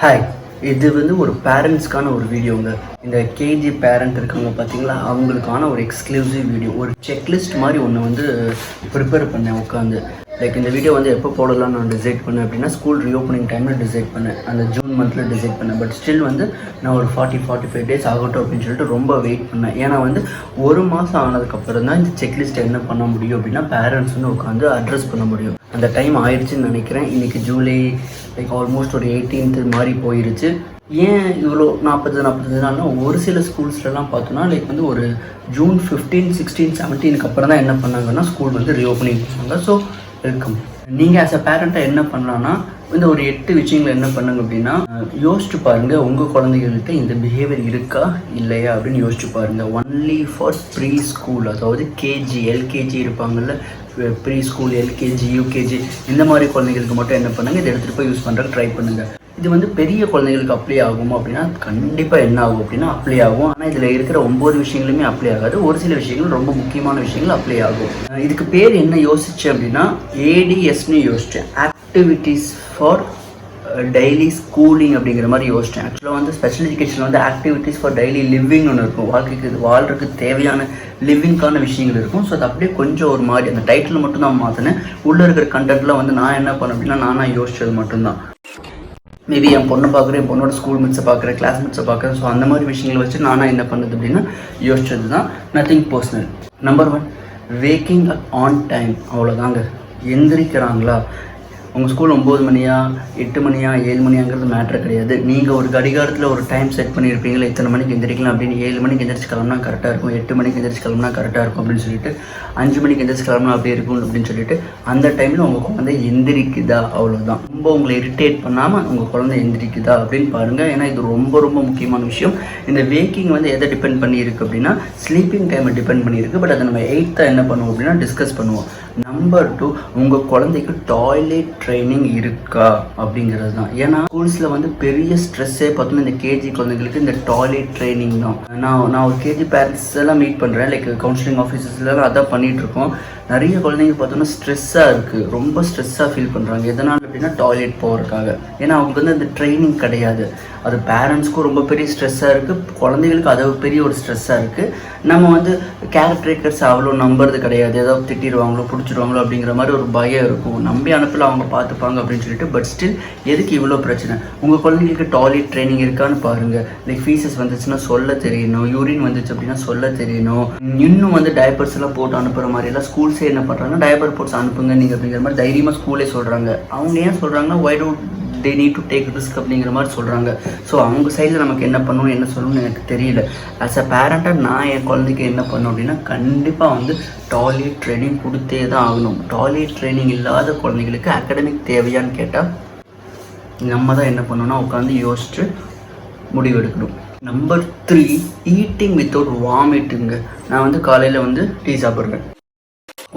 Hi, இது ஒரு பேரண்ட்ஸ்க்கான ஒரு வீடியோங்க. இந்த கேஜி பேரண்ட் இருக்காங்க பார்த்தீங்களா, அவங்களுக்கான ஒரு எக்ஸ்க்ளூசிவ் வீடியோ. ஒரு செக்லிஸ்ட் மாதிரி ஒன்று ப்ரிப்பேர் பண்ணேன் உட்காந்து. லைக் இந்த வீடியோ எப்போ போடலாம்னு நான் டிசைட் பண்ணேன் அப்படின்னா, ஸ்கூல் ரீஓப்பனிங் டைமில் டிசைட் பண்ணேன். அந்த ஜூன் மந்தில் டிசைட் பண்ணேன். பட் ஸ்டில் நான் ஒரு 40-45 டேஸ் ஆகட்டும் அப்படின்னு சொல்லிட்டு ரொம்ப வெயிட் பண்ணேன். ஏன்னா ஒரு மாதம் ஆனதுக்கப்புறம் தான் இந்த செக்லிஸ்ட்டை என்ன பண்ண முடியும் அப்படின்னா, பேரண்ட்ஸ் உட்காந்து அட்ரஸ் பண்ண முடியும். அந்த டைம் ஆயிடுச்சுன்னு நினைக்கிறேன். இன்றைக்கி ஜூலை ஆல்மோஸ்ட் ஒரு 18th மாதிரி போயிருச்சு. ஏன் இவ்வளோ 40 நாள்னா, ஒரு சில ஸ்கூல்ஸ்லாம் பார்த்தோன்னா ஒரு ஜூன் 15, 16, 17க்கு அப்புறம் தான் என்ன பண்ணாங்கன்னா ஸ்கூல் ரீஓப்பனிங் பண்ணாங்க. So welcome. நீங்கள் ஆஸ் அ பேரண்ட்டாக என்ன பண்ணலான்னா, ஒரு 8 விஷயங்கள் என்ன பண்ணுங்க அப்படின்னா, யோசிச்சு பாருங்கள் உங்கள் குழந்தைகள்கிட்ட இந்த பிஹேவியர் இருக்கா இல்லையா அப்படின்னு யோசிச்சு பாருங்கள். ஒன்லி ஃபார் ப்ரீ ஸ்கூல், அதாவது கேஜி எல்கேஜி இருப்பாங்கள்ல, ப்ரீ ஸ்கூல் எல்கேஜி யூகேஜி இந்த மாதிரி குழந்தைங்களுக்கு மட்டும் என்ன பண்ணுங்கள், இதை எடுத்துகிட்டு போய் யூஸ் பண்ணுறதுக்கு ட்ரை பண்ணுங்கள். இது பெரிய குழந்தைங்களுக்கு அப்ளை ஆகும் அப்படின்னா கண்டிப்பாக என்ன ஆகும் அப்படின்னா அப்ளை ஆகும். ஆனால் இதில் இருக்கிற 9 விஷயங்களுமே அப்ளை ஆகாது. ஒரு சில விஷயங்கள் ரொம்ப முக்கியமான விஷயங்கள் அப்ளை ஆகும். இதுக்கு பேர் என்ன யோசித்தேன் அப்படின்னா, ஏடிஎஸ்ன்னு யோசித்தேன். ஆக்டிவிட்டீஸ் ஃபார் டெய்லி ஸ்கூலிங் அப்படிங்கிற மாதிரி யோசித்தேன். ஆக்சுவலாக ஸ்பெஷல் எஜுகேஷனில் ஆக்டிவிட்டீஸ் ஃபார் டெய்லி லிவிங்னு ஒன்று இருக்கும். வாழ்றதுக்கு தேவையான லிவிங்கான விஷயங்கள் இருக்கும். ஸோ அது அப்படியே கொஞ்சம் ஒரு மாதிரி அந்த டைட்டில் மட்டும் தான் மாற்றினேன். உள்ளே இருக்கிற கண்டென்ட்லாம் நான் என்ன பண்ணேன் அப்படின்னா, நானாக யோசித்தது மட்டும்தான். மேபி என் பொண்ணை பார்க்குறேன், என் பொண்ணோட ஸ்கூல் மேட்ஸை பார்க்குறேன், கிளாஸ்மேட்ஸை பார்க்குறேன். ஸோ அந்த மாதிரி விஷயங்களை வச்சு நானாக என்ன பண்ணுறது அப்படின்னா யோசிச்சது தான். Nothing personal. Number 1, waking up on time. அவ்வளோதாங்க. எந்திரிக்கிறாங்களா? உங்கள் ஸ்கூல் 9 மணியா 8 மணியா 7 மணியாங்கிறது மேட்ரு கிடையாது. நீங்கள் ஒரு கடிகாரத்தில் ஒரு டைம் செட் பண்ணியிருப்பீங்களா, இத்தனை மணிக்கு எந்திரிக்கலாம் அப்படின்னு. 7 மணிக்கு எந்திரிச்சு கிளம்புனா கரெக்டாக இருக்கும், 8 மணிக்கு எந்திரிச்சு கிளம்புனா கரெக்டாக இருக்கும் அப்படின்னு சொல்லிட்டு, 5 மணிக்கு எந்திரிச்சு கிளம்புனா அப்படி இருக்கும் அப்படின்னு சொல்லிட்டு, அந்த டைமில் உங்கள் குழந்தை எந்திரிக்குதா, அவ்வளோதான். ரொம்ப உங்களை இரிட்டேட் பண்ணாமல் உங்கள் குழந்தை எந்திரிக்குதா அப்படின்னு பாருங்கள். ஏன்னா இது ரொம்ப ரொம்ப முக்கியமான விஷயம். இந்த வேக்கிங் எதை டிபெண்ட் பண்ணியிருக்கு அப்படின்னா, ஸ்லீப்பிங் டைமை டிபெண்ட் பண்ணியிருக்கு. பட் அதை நம்ம 8th என்ன பண்ணுவோம் அப்படின்னா டிஸ்கஸ் பண்ணுவோம். நம்பர் 2, உங்கள் குழந்தைக்கு டாய்லெட் ட்ரைனிங் இருக்கா அப்படிங்கிறது தான். ஏன்னா ஸ்கூல்ஸில் பெரிய ஸ்ட்ரெஸ்ஸே பார்த்தோன்னா இந்த கேஜி குழந்தைங்களுக்கு இந்த டாய்லெட் ட்ரைனிங் தான். நான் ஒரு கேஜி பேரண்ட்ஸ் எல்லாம் மீட் பண்ணுறேன். லைக் கவுன்சிலிங் ஆஃபீஸர்ஸ்லாம் அதான் பண்ணிகிட்ருக்கோம். நிறைய குழந்தைங்க பார்த்தோன்னா ஸ்ட்ரெஸ்ஸாக இருக்குது, ரொம்ப ஸ்ட்ரெஸ்ஸாக ஃபீல் பண்ணுறாங்க. எதனால் அப்படின்னா டாய்லெட் போகிறதுக்காக. ஏன்னா அவங்களுக்கு அந்த ட்ரைனிங் கிடையாது. அது பேரண்ட்ஸ்க்கும் ரொம்ப பெரிய ஸ்ட்ரெஸ்ஸாக இருக்குது, குழந்தைகளுக்கு அதை பெரிய ஒரு ஸ்ட்ரெஸ்ஸாக இருக்குது. நம்ம கேரக்டரேக்கர்ஸ் அவ்வளோ நம்புறது கிடையாது. ஏதாவது திட்டிடுவாங்களோ பிடிச்சிடுவாங்களோ அப்படிங்கிற மாதிரி ஒரு பயம் இருக்கும். நம்பி அனுப்பல, அவங்க பார்த்துப்பாங்க அப்படின்னு சொல்லிட்டு. பட் ஸ்டில் எதுக்கு இவ்வளோ பிரச்சனை? உங்கள் குழந்தைங்களுக்கு டாய்லெட் ட்ரைனிங் இருக்கான்னு பாருங்கள். லைக் ஃபீஸஸ் வந்துச்சுன்னா சொல்ல தெரியணும், யூரின் வந்துச்சு அப்படின்னா சொல்ல தெரியணும். இன்னும் டைப்பர்ஸ் எல்லாம் போட்டு அனுப்புகிற மாதிரிலாம் ஸ்கூல்ஸே என்ன பண்ணுறாங்க, டைப்பர் போட்டு அனுப்புங்க நீங்கள் அப்படிங்கிற மாதிரி தைரியமாக ஸ்கூலே சொல்கிறாங்க. அவங்க ஏன் சொல்கிறாங்கன்னா, why don't they need to take risk அப்படிங்கிற மாதிரி சொல்கிறாங்க. ஸோ அவங்க சைடில் நமக்கு என்ன பண்ணணும் என்ன சொல்லணும்னு எனக்கு தெரியல. ஆஸ் அ பேரண்ட்டாக நான் என் குழந்தைக்கு என்ன பண்ணணும் அப்படின்னா, கண்டிப்பாக டாய்லெட் ட்ரைனிங் கொடுத்தே தான் ஆகணும். டாய்லெட் ட்ரைனிங் இல்லாத குழந்தைங்களுக்கு அகாடமிக் தேவையான்னு கேட்டால் நம்ம தான் என்ன பண்ணணும்னா உட்காந்து யோசிச்சு முடிவெடுக்கணும். நம்பர் 3, ஈட்டிங் வித்தவுட் வாமிட்டுங்க. நான் காலையில் டீ சாப்பிட்றேன்.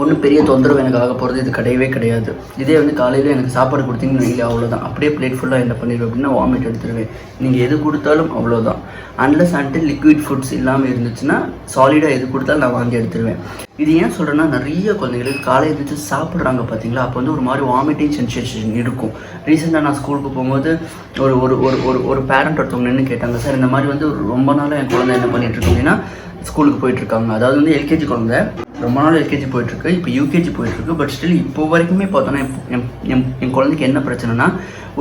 ஒன்றும் பெரிய தொந்தரவு எனக்கு ஆக போகிறது இது கிடையவே கிடையாது. இதே காலையில் எனக்கு சாப்பாடு கொடுத்தீங்கன்னு இல்லை, அவ்வளோதான். அப்படியே பிளேட் ஃபுல்லாக என்ன பண்ணிடுவேன் அப்படின்னா வாமிட் எடுத்துருவேன். நீங்கள் எது கொடுத்தாலும் அவ்வளோதான். அன்லஸ் அன்டில் லிக்விட் ஃபுட்ஸ் இல்லாமல் இருந்துச்சுன்னா, சாலிடாக எது கொடுத்தாலும் நான் வாங்கி எடுத்துருவேன். இது ஏன் சொல்கிறேன்னா, நிறைய குழந்தைங்களுக்கு காலை எழுந்திரிச்சு சாப்பிட்றாங்க பார்த்தீங்களா, அப்போ ஒரு மாதிரி வாமிட்டிங் சென்சேஷன் இருக்கும். ரீசெண்டாக நான் ஸ்கூலுக்கு போகும்போது ஒரு பேரண்ட் ஒருத்தவங்க நின்று கேட்டாங்க, சார் இந்த மாதிரி ரொம்ப நாளாக என் குழந்தை என்ன பண்ணிகிட்ருக்கு அப்படின்னா ஸ்கூலுக்கு போயிட்டுருக்காங்க. அதாவது எல்கேஜி குழந்தை ரொம்ப நாள் எல்கேஜி போயிட்டுருக்கு, இப்போ யூகேஜி போயிட்டுருக்கு. பட் ஸ்டில் இப்போ வரைக்குமே பார்த்தோன்னா என் குழந்தைக்கு என்ன பிரச்சனைனா,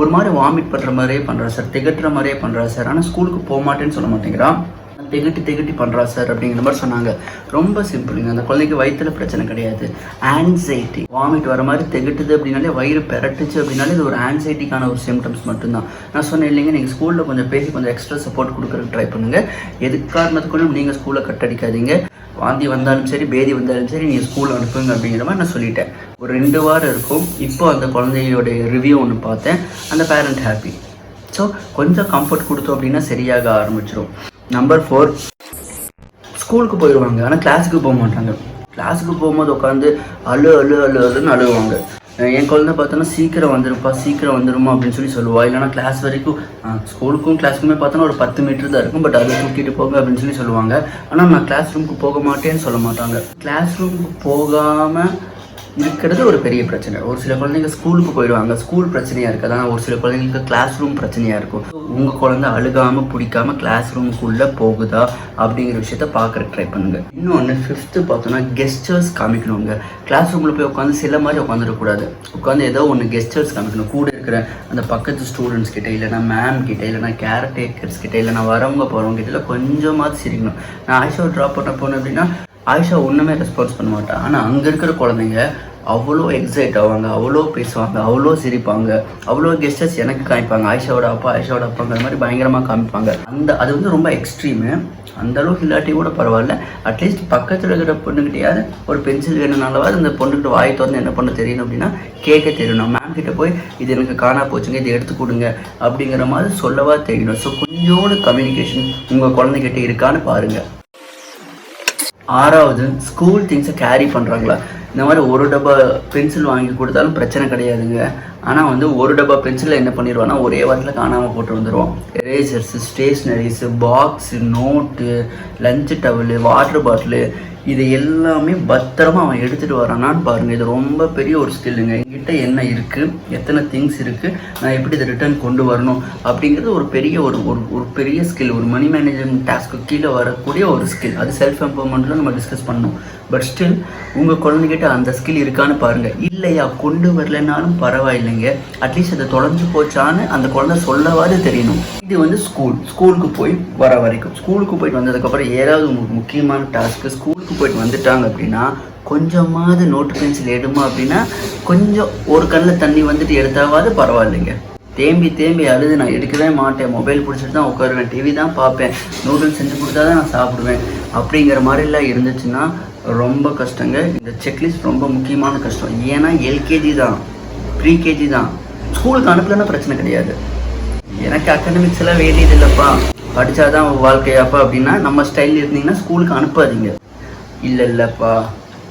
ஒரு மாதிரி வாமிட் பண்ணுற மாதிரியே பண்ணுறா சார், திகட்டுற மாதிரியே பண்ணுறா சார். ஆனால் ஸ்கூலுக்கு போக மாட்டேன்னு சொல்ல மாட்டேங்கிறான், திகட்டி பண்ணுறா சார் அப்படிங்கிற மாதிரி சொன்னாங்க. ரொம்ப சிம்பிளுங்க. அந்த குழந்தைக்கு வயிற்றில் பிரச்சனை கிடையாது, ஆன்சைட்டி. வாமிட் வர மாதிரி திகட்டுது அப்படின்னாலே, வயிறு பெரட்டுச்சு அப்படின்னாலே இது ஒரு ஆன்சைட்டிக்கான ஒரு சிம்டம்ஸ் மட்டும்தான். நான் சொன்னேன் இல்லைங்க, நீங்கள் ஸ்கூலில் கொஞ்சம் பேசி கொஞ்சம் எக்ஸ்ட்ரா சப்போர்ட் கொடுக்குறதுக்கு ட்ரை பண்ணுங்கள். எது காரணத்துக்குள்ளும் நீங்கள் ஸ்கூலை கட்டடிக்காதீங்க. வாந்தி வந்தாலும் சரி, பேதி வந்தாலும் சரி, நீங்கள் ஸ்கூல் அனுப்புங்க அப்படிங்கிற மாதிரி நான் சொல்லிட்டேன். ஒரு 2 வாரம் இருக்கும். இப்போ அந்த குழந்தையோடைய ரிவ்யூ ஒன்று பார்த்தேன். அந்த பேரண்ட் ஹாப்பி. ஸோ கொஞ்சம் கம்ஃபர்ட் கொடுத்தோம் அப்படின்னா சரியாக ஆரம்பிச்சிடும். நம்பர் 4, ஸ்கூலுக்கு போயிடுவாங்க, ஆனால் கிளாஸுக்கு போக மாட்டாங்க. கிளாஸுக்கு போகும்போது உட்காந்து அழுன்னு அழுவாங்க. என் குழந்தை பார்த்தோன்னா சீக்கிரம் வந்துருமா அப்படின்னு சொல்லுவா. இல்லைனா கிளாஸ் வரைக்கும், ஸ்கூலுக்கும் கிளாஸுக்குமே பார்த்தோன்னா ஒரு 10 மீட்டர் தான் இருக்கும். பட் அதை தூக்கிட்டு போங்க அப்படின்னு சொல்லுவாங்க. ஆனால் நான் கிளாஸ் ரூமுக்கு போக மாட்டேன்னு சொல்ல மாட்டாங்க. கிளாஸ் ரூமுக்கு போகாமல் இருக்கிறது ஒரு பெரிய பிரச்சனை. ஒரு சில குழந்தைங்க ஸ்கூலுக்கு போயிடுவாங்க, ஸ்கூல் பிரச்சனையாக இருக்குது. ஆனால் ஒரு சில குழந்தைங்களுக்கு கிளாஸ் ரூம் பிரச்சனையாக இருக்கும். உங்கள் குழந்தை அழுகாமல் பிடிக்காமல் கிளாஸ் ரூமுக்குள்ளே போகுதா அப்படிங்கிற விஷயத்த பார்க்குற ட்ரை பண்ணுங்கள். இன்னொன்று 5th பார்த்தோன்னா கெஸ்டர்ஸ் காமிக்கணுங்க. கிளாஸ் ரூமில் போய் உட்காந்து சில மாதிரி உட்காந்துடக்கூடாது. உட்காந்து ஏதோ ஒன்று கெஸ்டர்ஸ் காமிக்கணும். கூட இருக்கிற அந்த பக்கத்து ஸ்டூடெண்ட்ஸ் கிட்டே, இல்லைனா மேம் கிட்டே, இல்லைனா கேர்டேக்கர்ஸ் கிட்டே, இல்லைனா வரவங்க போகிறவங்க கிட்ட கொஞ்சமாவது சிரிக்கணும். நான் ஆயிஷாவை ட்ராப் பண்ண போனேன் அப்படின்னா ஆயிஷா ஒன்றுமே ரெஸ்பான்ஸ் பண்ண மாட்டான். ஆனால் அங்கே இருக்கிற குழந்தைங்க அவ்வளோ எக்ஸைட் ஆவாங்க, அவ்வளோ பேசுவாங்க, அவ்வளோ சிரிப்பாங்க, அவ்வளோ கெஸ்டர்ஸ் எனக்கு காமிப்பாங்க. ஆயிஷாவோட அப்பாங்கிற மாதிரி பயங்கரமாக காமிப்பாங்க. அது வந்து ரொம்ப எக்ஸ்ட்ரீமு. அந்த அளவுக்கு இல்லாட்டி கூட பரவாயில்ல, அட்லீஸ்ட் பக்கத்தில் இருக்கிற பொண்ணுக்கிட்டையாவது ஒரு பென்சில் வேணும்னாலவாது அந்த பொண்ணுக்கிட்ட வாய் திறந்து என்ன பண்ண தெரியணும் அப்படின்னா கேட்க தெரியணும். மேம் கிட்ட போய் இது எனக்கு காணா போச்சுங்க, இதை எடுத்து கொடுங்க அப்படிங்கிற மாதிரி சொல்லவா தெரியணும். ஸோ கொஞ்சோடு கம்யூனிகேஷன் உங்கள் குழந்தைகிட்ட இருக்கான்னு பாருங்கள். 6வது ஸ்கூல் திங்ஸை கேரி பண்ணுறாங்களா. இந்த மாதிரி ஒரு டப்பா பென்சில் வாங்கி கொடுத்தாலும் பிரச்சனை கிடையாதுங்க. ஆனால் வந்து ஒரு டப்பா பென்சிலில் என்ன பண்ணிடுவான்னா ஒரே வாரத்தில் காணாமல் போட்டு வந்துடுவோம். Erasers, stationeries, box, note, lunch towel, water bottle, இது எல்லாமே பத்திரமா அவன் எடுத்துகிட்டு வரானான்னு பாருங்கள். இது ரொம்ப பெரிய ஒரு ஸ்கில்லுங்க. என்கிட்ட என்ன இருக்குது, எத்தனை திங்ஸ் இருக்குது, நான் எப்படி இதை ரிட்டர்ன் கொண்டு வரணும் அப்படிங்கிறது ஒரு பெரிய ஒரு பெரிய ஸ்கில். ஒரு மணி மேனேஜ்மெண்ட் டாஸ்க்கு கீழே வரக்கூடிய ஒரு ஸ்கில். அது செல்ஃப் எம்பவர்மெண்ட்டில் நம்ம டிஸ்கஸ் பண்ணணும். பட் ஸ்டில் உங்கள் குழந்தைகிட்ட அந்த ஸ்கில் இருக்கான்னு பாருங்கள். இல்லையா கொண்டு வரலைனாலும் பரவாயில்லைங்க, அட்லீஸ்ட் அதை தொலைஞ்சு போச்சான்னு அந்த குழந்தை சொல்லவாது தெரியணும். இது வந்து ஸ்கூலுக்கு போய் வர வரைக்கும். ஸ்கூலுக்கு போயிட்டு வந்ததுக்கப்புறம் ஏதாவது முக்கியமான டாஸ்க்கு ஸ்கூலுக்கு போயிட்டு வந்துட்டாங்க அப்படின்னா கொஞ்சமாவது நோட்டு பென்சில் எடுமா அப்படின்னா கொஞ்சம் ஒரு கண்ணில் தண்ணி வந்துட்டு எடுத்தாவது பரவாயில்லைங்க. தேம்பி அழுது நான் எடுக்கவே மாட்டேன், மொபைல் பிடிச்சிட்டு தான் உட்காருவேன், டிவி தான் பார்ப்பேன், நூடுல்ஸ் செஞ்சு கொடுத்தா தான் நான் சாப்பிடுவேன் அப்படிங்கிற மாதிரிலாம் இருந்துச்சுன்னா ரொம்ப கஷ்டங்க. இந்த செக்லிஸ்ட் ரொம்ப முக்கியமான கஷ்டம். ஏன்னா எல்கேஜி தான், ப்ரீகேஜி தான், ஸ்கூலுக்கு அனுப்பலன்னா பிரச்சனை கிடையாது. எனக்கு அகாடமிக்ஸ் எல்லாம் வேண்டியது இல்லைப்பா, படித்தாதான் வாழ்க்கையாப்பா அப்படின்னா நம்ம ஸ்டைலில் இருந்தீங்கன்னா ஸ்கூலுக்கு அனுப்பாதீங்க. இல்லைப்பா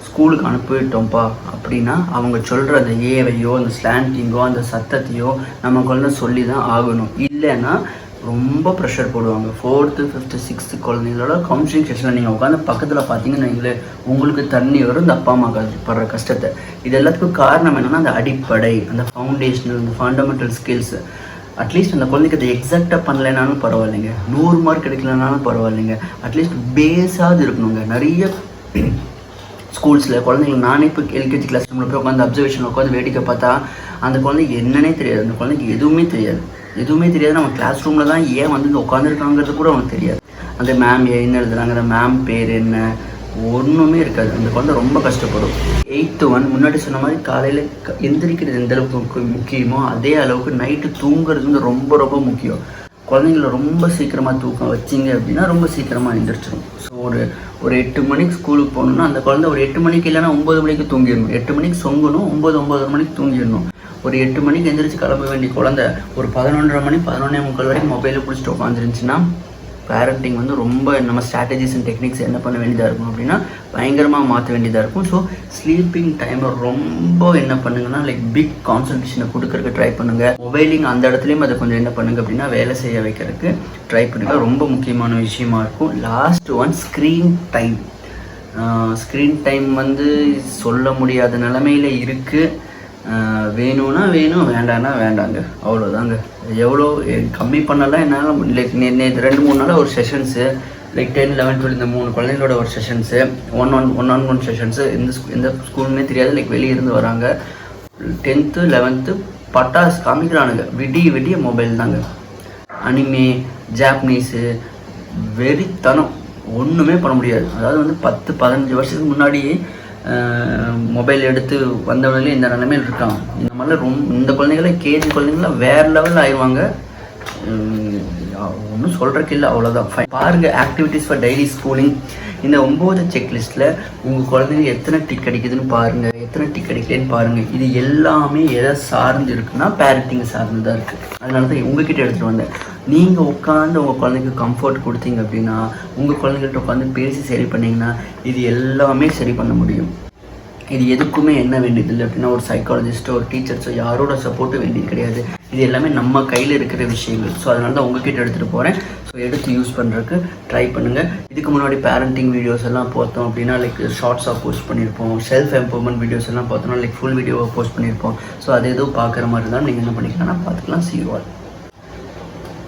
ஸ்கூலுக்கு அனுப்பிட்டோம்ப்பா அப்படின்னா அவங்க சொல்கிற அந்த ஏவையோ அந்த ஸ்லாண்டிங்கோ அந்த சத்தத்தையோ நம்ம குழந்தை சொல்லி தான் ஆகணும். இல்லைன்னா ரொம்ப ப்ரெஷர் போடுவாங்க. 4th, 5th, 6th குழந்தைங்களோட கவுன்சிலிங் செஷனில் நீங்கள் உட்காந்து பக்கத்தில் பார்த்தீங்கன்னு வைங்களேன், உங்களுக்கு தண்ணி வரும் இந்த அப்பா அம்மா படுற கஷ்டத்தை. இது எல்லாத்துக்கும் காரணம் என்னென்னா அந்த அடிப்படை, அந்த ஃபவுண்டேஷனல், அந்த ஃபண்டமெண்டல் ஸ்கில்ஸ். அட்லீஸ்ட் அந்த குழந்தைக்கு அதை எக்ஸாக்டாக பண்ணலைனாலும் பரவாயில்லைங்க, 100 மார்க் எடுக்கலைனாலும் பரவாயில்லைங்க, அட்லீஸ்ட் பேஸாவது இருக்கணுங்க. நிறைய ஸ்கூல்ஸில் குழந்தைங்களுக்கு நானே இப்போ எல்கேஜி கிளாஸ் ரூமில் போய் உட்காந்து அப்சர்வேஷன் உட்காந்து வேடிக்கை பார்த்தா அந்த குழந்தைக்கு என்னன்னே தெரியாது. அந்த குழந்தைக்கு எதுவுமே தெரியாது. நம்ம கிளாஸ் ரூமில் தான் ஏன் வந்து உட்காந்துருக்காங்கிறது கூட அவனுக்கு தெரியாது. அந்த மேம் என்ன எழுதுறாங்க, அந்த மேம் பேர் என்ன, ஒன்றுமே இருக்காது. அந்த குழந்தை ரொம்ப கஷ்டப்படும். 8th 1 முன்னாடி சொன்ன மாதிரி காலையில் எந்திரிக்கிறது எந்த அளவுக்கு முக்கியமோ அதே அளவுக்கு நைட்டு தூங்குறது வந்து ரொம்ப ரொம்ப முக்கியம். குழந்தைங்கள ரொம்ப சீக்கிரமாக தூக்கம் வச்சிங்க அப்படின்னா ரொம்ப சீக்கிரமாக எழுந்திரிச்சிடும். ஸோ ஒரு 8 மணிக்கு ஸ்கூலுக்கு போகணுன்னா அந்த குழந்தை ஒரு 8 மணிக்கு இல்லைன்னா 9 மணிக்கு தூங்கிடணும். 8 மணிக்கு சொங்கணும், 9 மணிக்கு தூங்கிடணும். ஒரு 8 மணிக்கு எந்திரிச்சு கிளம்ப வேண்டிய குழந்தை ஒரு 11:30 மணி 11:45 வரைக்கும் மொபைலில் பிடிச்சிட்டு உட்காந்துருந்துச்சுன்னா பேரண்டிங் வந்து ரொம்ப நம்ம ஸ்ட்ராட்டஜிஸ் அண்ட் டெக்னிக்ஸ் என்ன பண்ண வேண்டியதாக இருக்கும் அப்படின்னா பயங்கரமாக மாற்ற வேண்டியதாக இருக்கும். ஸோ ஸ்லீப்பிங் டைமை ரொம்ப என்ன பண்ணுங்கன்னா பிக் கான்சன்ட்ரேஷனை கொடுக்கறதுக்கு ட்ரை பண்ணுங்கள். மொபைலிங் அந்த இடத்துலையும் அதை கொஞ்சம் என்ன பண்ணுங்க அப்படின்னா வேலை செய்ய வைக்கிறதுக்கு ட்ரை பண்ணுங்கள். ரொம்ப முக்கியமான விஷயமா இருக்கும். லாஸ்ட் ஒன் ஸ்க்ரீன் டைம் வந்து சொல்ல முடியாத நிலைமையில் இருக்குது. வேணும்னா வேணும், வேண்டான்னா வேண்டாங்க, அவ்வளோதாங்க. எவ்வளோ கம்மி பண்ணலாம் என்னால். நேற்று 2-3 நாள் ஒரு செஷன்ஸு 10, 11, 12 இந்த 3 குழந்தைங்களோட ஒரு செஷன்ஸு, ஒன் செஷன்ஸு. எந்த ஸ்கூலுமே தெரியாது, வெளியே இருந்து வராங்க. 10th 11th பட்டாசு காமிக்கிறானுங்க, விடிய மொபைல் தாங்க. அனிமே, ஜாப்பனீஸு, வெறித்தனம், ஒன்றுமே பண்ண முடியாது. அதாவது வந்து 10-15 வருஷத்துக்கு முன்னாடி மொபைல் எடுத்து வந்தவங்களே இந்த நிலைமையில் இருக்காங்க. இந்த மாதிரிலாம் இந்த குழந்தைங்கள கேஜி குழந்தைங்களாம் வேறு லெவலில் ஆயிடுவாங்க. ஒன்றும் சொல்கிறக்கு இல்லை, அவ்வளோதான். பாருங்கள், ஆக்டிவிட்டீஸ் ஃபார் டெய்லி ஸ்கூலிங். இந்த 9 செக்லிஸ்ட்டில் உங்கள் குழந்தைங்க எத்தனை டிக் அடிக்குதுன்னு பாருங்கள், எத்தனை டிக் அடிக்கலன்னு பாருங்கள். இது எல்லாமே எதை சார்ந்து இருக்குன்னா பேரண்டிங் சார்ந்து தான் இருக்குது. அதனால தான் உங்ககிட்ட எடுத்துகிட்டு வந்தேன். நீங்கள் உட்காந்து உங்கள் குழந்தைக்கு கம்ஃபர்ட் கொடுத்தீங்க அப்படின்னா, உங்கள் குழந்தைகிட்ட உட்காந்து பேசி சரி பண்ணிங்கன்னா இது எல்லாமே சரி பண்ண முடியும். இது எதுக்குமே என்ன வேண்டியதில்லை அப்படின்னா ஒரு சைக்காலஜிஸ்ட்டோ ஒரு டீச்சர்ஸோ யாரோட சப்போர்ட்டும் வேண்டியது கிடையாது. இது எல்லாமே நம்ம கையில் இருக்கிற விஷயங்கள். ஸோ அதனால தான் உங்ககிட்ட எடுத்துகிட்டு போகிறேன். ஸோ எடுத்து யூஸ் பண்ணுறதுக்கு ட்ரை பண்ணுங்கள். இதுக்கு முன்னாடி பேரண்டிங் வீடியோஸ் எல்லாம் பார்த்தோம் அப்படின்னா லைக் ஷார்ட்ஸாக போஸ்ட் பண்ணியிருப்போம். செல்ஃப் எம்பவர்மெண்ட் வீடியோஸ் எல்லாம் பார்த்தோம்னா லைக் ஃபுல் வீடியோவை போஸ்ட் பண்ணியிருப்போம். ஸோ அது எதுவும் பார்க்குற மாதிரி இருந்தாலும் நீங்கள் என்ன பண்ணிக்கலாம்னா பார்த்துக்கலாம். See you all.